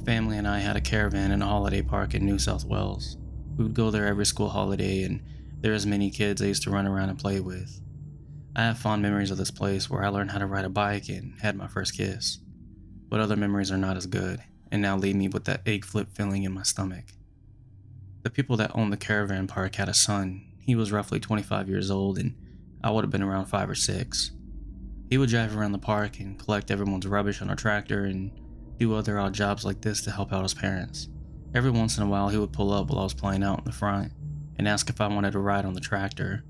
family and I had a caravan in a holiday park in New South Wales. We would go there every school holiday, and there was many kids I used to run around and play with. I have fond memories of this place where I learned how to ride a bike and had my first kiss. But other memories are not as good, and now leave me with that egg flip feeling in my stomach. The people that owned the caravan park had a son. He was roughly 25 years old, and I would have been around 5 or 6. He would drive around the park and collect everyone's rubbish on a tractor and do other odd jobs like this to help out his parents. Every once in a while, he would pull up while I was playing out in the front and ask if I wanted to ride on the tractor.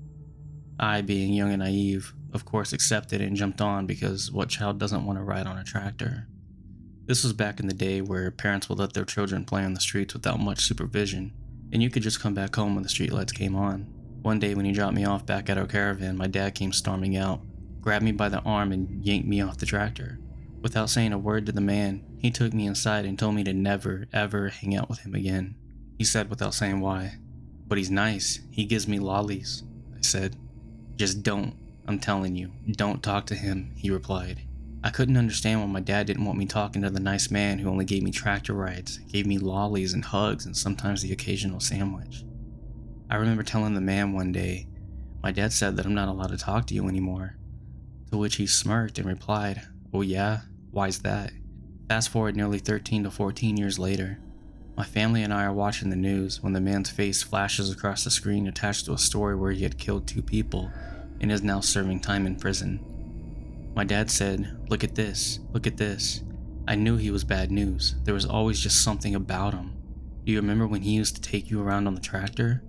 I, being young and naive, of course accepted and jumped on because what child doesn't want to ride on a tractor? This was back in the day where parents would let their children play on the streets without much supervision, and you could just come back home when the streetlights came on. One day when he dropped me off back at our caravan, my dad came storming out, grabbed me by the arm and yanked me off the tractor. Without saying a word to the man, he took me inside and told me to never, ever hang out with him again. He said without saying why, "But he's nice, he gives me lollies." I said, "Just don't, I'm telling you, don't talk to him," he replied. I couldn't understand why my dad didn't want me talking to the nice man who only gave me tractor rides, gave me lollies and hugs and sometimes the occasional sandwich. I remember telling the man one day, "My dad said that I'm not allowed to talk to you anymore," to which he smirked and replied, "Oh yeah? Why's that?" Fast forward nearly 13 to 14 years later. My family and I are watching the news when the man's face flashes across the screen attached to a story where he had killed 2 people and is now serving time in prison. My dad said, look at this. I knew he was bad news. There was always just something about him. Do you remember when he used to take you around on the tractor?"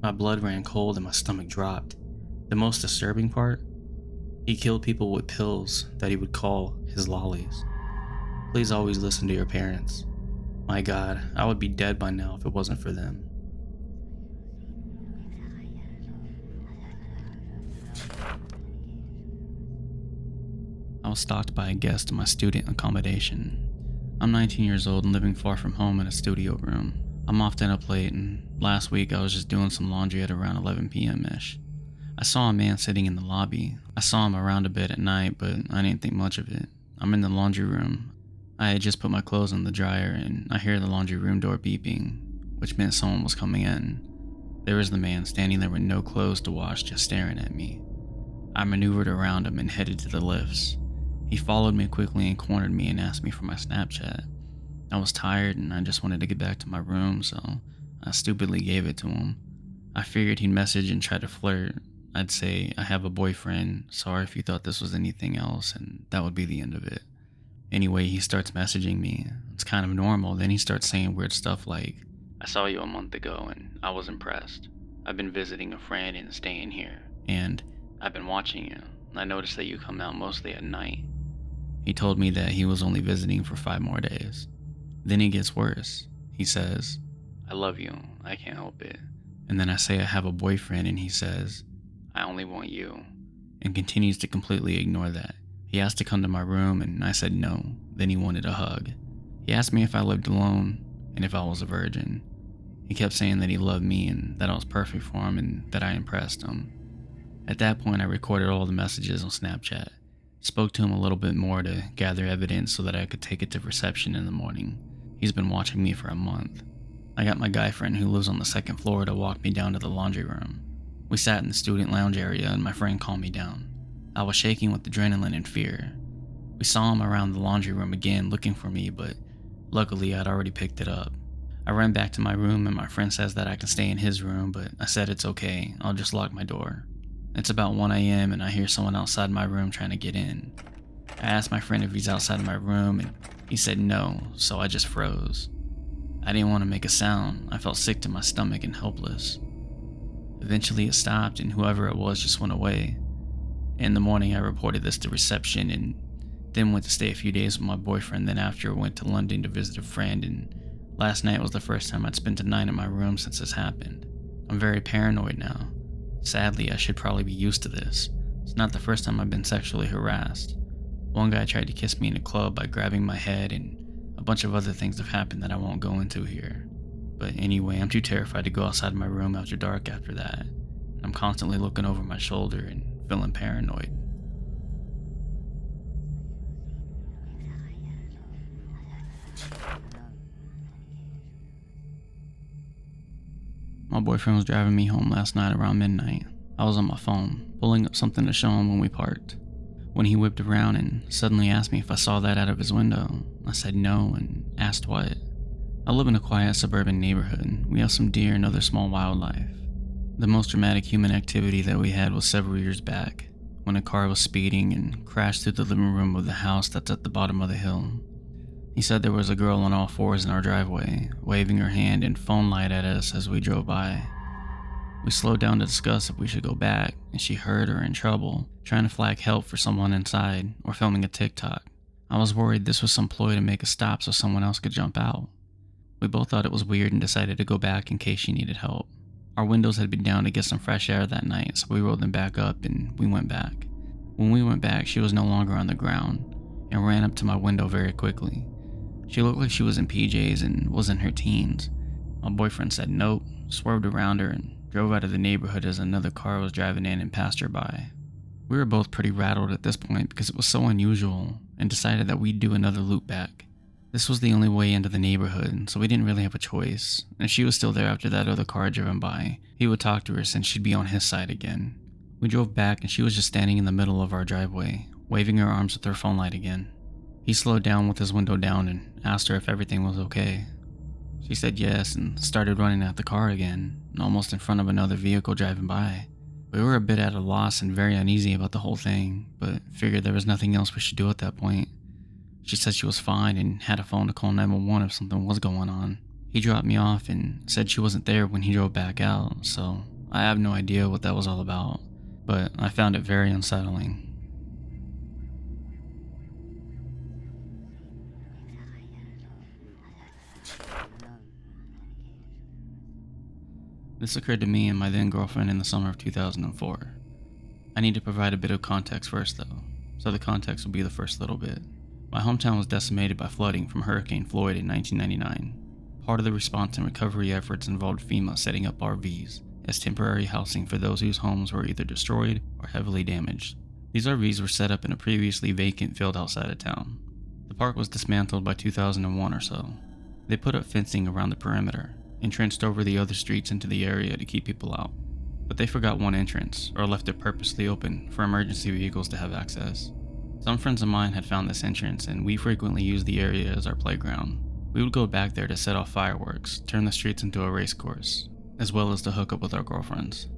My blood ran cold and my stomach dropped. The most disturbing part? He killed people with pills that he would call his lollies. Please always listen to your parents. My God, I would be dead by now if it wasn't for them. I was stalked by a guest in my student accommodation. I'm 19 years old and living far from home in a studio room. I'm often up late, and last week I was just doing some laundry at around 11 p.m.-ish. I saw a man sitting in the lobby. I saw him around a bit at night, but I didn't think much of it. I'm in the laundry room. I had just put my clothes in the dryer, and I hear the laundry room door beeping, which meant someone was coming in. There was the man standing there with no clothes to wash, just staring at me. I maneuvered around him and headed to the lifts. He followed me quickly and cornered me and asked me for my Snapchat. I was tired and I just wanted to get back to my room, so I stupidly gave it to him. I figured he'd message and try to flirt. I'd say, "I have a boyfriend, sorry if you thought this was anything else," and that would be the end of it. Anyway, he starts messaging me. It's kind of normal. Then he starts saying weird stuff like, "I saw you a month ago and I was impressed. I've been visiting a friend and staying here. And I've been watching you. I noticed that you come out mostly at night." He told me that he was only visiting for 5 more days. Then he gets worse. He says, "I love you. I can't help it." And then I say I have a boyfriend and he says, "I only want you," and continues to completely ignore that. He asked to come to my room and I said no. Then he wanted a hug. He asked me if I lived alone and if I was a virgin. He kept saying that he loved me and that I was perfect for him and that I impressed him. At that point, I recorded all the messages on Snapchat. Spoke to him a little bit more to gather evidence so that I could take it to reception in the morning. He's been watching me for a month. I got my guy friend who lives on the 2nd floor to walk me down to the laundry room. We sat in the student lounge area and my friend calmed me down. I was shaking with adrenaline and fear. We saw him around the laundry room again looking for me, but luckily I'd already picked it up. I ran back to my room and my friend says that I can stay in his room, but I said it's okay, I'll just lock my door. It's about 1 a.m. and I hear someone outside my room trying to get in. I asked my friend if he's outside my room and he said no, so I just froze. I didn't want to make a sound. I felt sick to my stomach and helpless. Eventually it stopped and whoever it was just went away. In the morning I reported this to reception and then went to stay a few days with my boyfriend. Then after went to London to visit a friend, and last night was the first time I'd spent a night in my room since this happened. I'm very paranoid now. Sadly, I should probably be used to this. It's not the first time I've been sexually harassed. One guy tried to kiss me in a club by grabbing my head, and a bunch of other things have happened that I won't go into here. But anyway, I'm too terrified to go outside my room after dark after that. I'm constantly looking over my shoulder and feeling paranoid. My boyfriend was driving me home last night around midnight. I was on my phone, pulling up something to show him when we parked, when he whipped around and suddenly asked me if I saw that out of his window. I said no and asked what. I live in a quiet suburban neighborhood. We have some deer and other small wildlife. The most dramatic human activity that we had was several years back, when a car was speeding and crashed through the living room of the house that's at the bottom of the hill. He said there was a girl on all fours in our driveway, waving her hand and phone light at us as we drove by. We slowed down to discuss if we should go back, and she heard her in trouble, trying to flag help for someone inside or filming a TikTok. I was worried this was some ploy to make us stop so someone else could jump out. We both thought it was weird and decided to go back in case she needed help. Our windows had been down to get some fresh air that night, so we rolled them back up and we went back. When we went back, she was no longer on the ground and ran up to my window very quickly. She looked like she was in PJs and was in her teens. My boyfriend said nope, swerved around her, and drove out of the neighborhood as another car was driving in and passed her by. We were both pretty rattled at this point because it was so unusual, and decided that we'd do another loop back. This was the only way into the neighborhood, so we didn't really have a choice. If she was still there after that other car had driven by, he would talk to her since she'd be on his side again. We drove back and she was just standing in the middle of our driveway, waving her arms with her phone light again. He slowed down with his window down and asked her if everything was okay. She said yes and started running at the car again, almost in front of another vehicle driving by. We were a bit at a loss and very uneasy about the whole thing, but figured there was nothing else we should do at that point. She said she was fine and had a phone to call 911 if something was going on. He dropped me off and said she wasn't there when he drove back out, so I have no idea what that was all about, but I found it very unsettling. This occurred to me and my then girlfriend in the summer of 2004. I need to provide a bit of context first though, so the context will be the first little bit. My hometown was decimated by flooding from Hurricane Floyd in 1999. Part of the response and recovery efforts involved FEMA setting up RVs as temporary housing for those whose homes were either destroyed or heavily damaged. These RVs were set up in a previously vacant field outside of town. The park was dismantled by 2001 or so. They put up fencing around the perimeter and trenched over the other streets into the area to keep people out. But they forgot one entrance, or left it purposely open for emergency vehicles to have access. Some friends of mine had found this entrance, and we frequently used the area as our playground. We would go back there to set off fireworks, turn the streets into a race course, as well as to hook up with our girlfriends.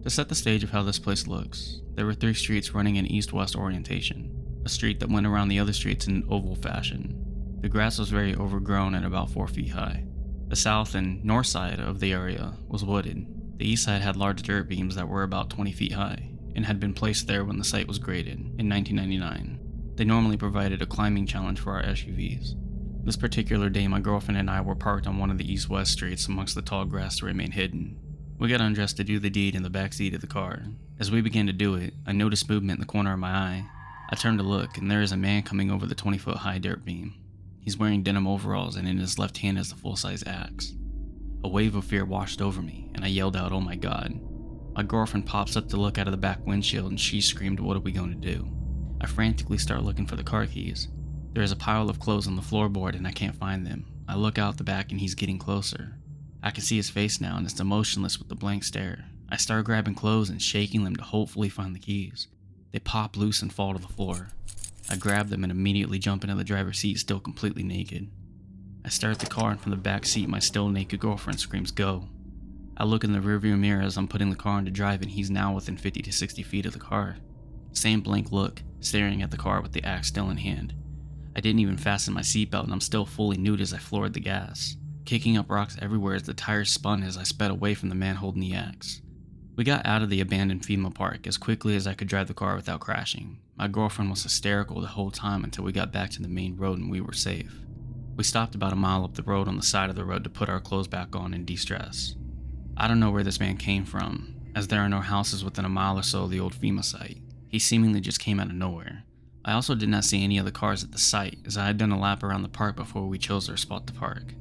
To set the stage of how this place looks, there were 3 streets running in east-west orientation, a street that went around the other streets in an oval fashion. The grass was very overgrown and about 4 feet high. The south and north side of the area was wooded. The east side had large dirt beams that were about 20 feet high, and had been placed there when the site was graded in 1999. They normally provided a climbing challenge for our SUVs. This particular day, my girlfriend and I were parked on one of the east-west streets amongst the tall grass to remain hidden. We got undressed to do the deed in the back seat of the car. As we began to do it, I noticed movement in the corner of my eye. I turned to look, and there is a man coming over the 20-foot high dirt beam. He's wearing denim overalls, and in his left hand is the full-size axe. A wave of fear washed over me, and I yelled out, "Oh my God." My girlfriend pops up to look out of the back windshield, and she screamed, "What are we going to do?" I frantically start looking for the car keys. There is a pile of clothes on the floorboard, and I can't find them. I look out the back, and he's getting closer. I can see his face now, and it's emotionless with a blank stare. I start grabbing clothes and shaking them to hopefully find the keys. They pop loose and fall to the floor. I grab them and immediately jump into the driver's seat, still completely naked. I start the car, and from the back seat, my still naked girlfriend screams, "Go." I look in the rearview mirror as I'm putting the car into drive, and he's now within 50 to 60 feet of the car. Same blank look, staring at the car with the axe still in hand. I didn't even fasten my seatbelt, and I'm still fully nude as I floored the gas, kicking up rocks everywhere as the tires spun as I sped away from the man holding the axe. We got out of the abandoned FEMA park as quickly as I could drive the car without crashing. My girlfriend was hysterical the whole time until we got back to the main road and we were safe. We stopped about a mile up the road on the side of the road to put our clothes back on and de-stress. I don't know where this man came from, as there are no houses within a mile or so of the old FEMA site. He seemingly just came out of nowhere. I also did not see any other cars at the site, as I had done a lap around the park before we chose our spot to park.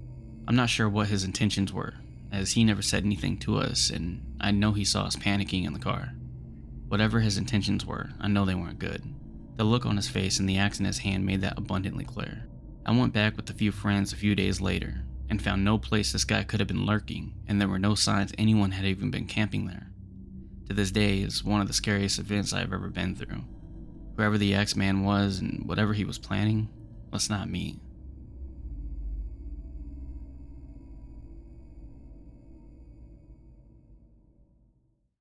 I'm not sure what his intentions were, as he never said anything to us, and I know he saw us panicking in the car. Whatever his intentions were, I know they weren't good. The look on his face and the axe in his hand made that abundantly clear. I went back with a few friends a few days later, and found no place this guy could have been lurking, and there were no signs anyone had even been camping there. To this day, is one of the scariest events I've ever been through. Whoever the X-Man was and whatever he was planning, let's not meet.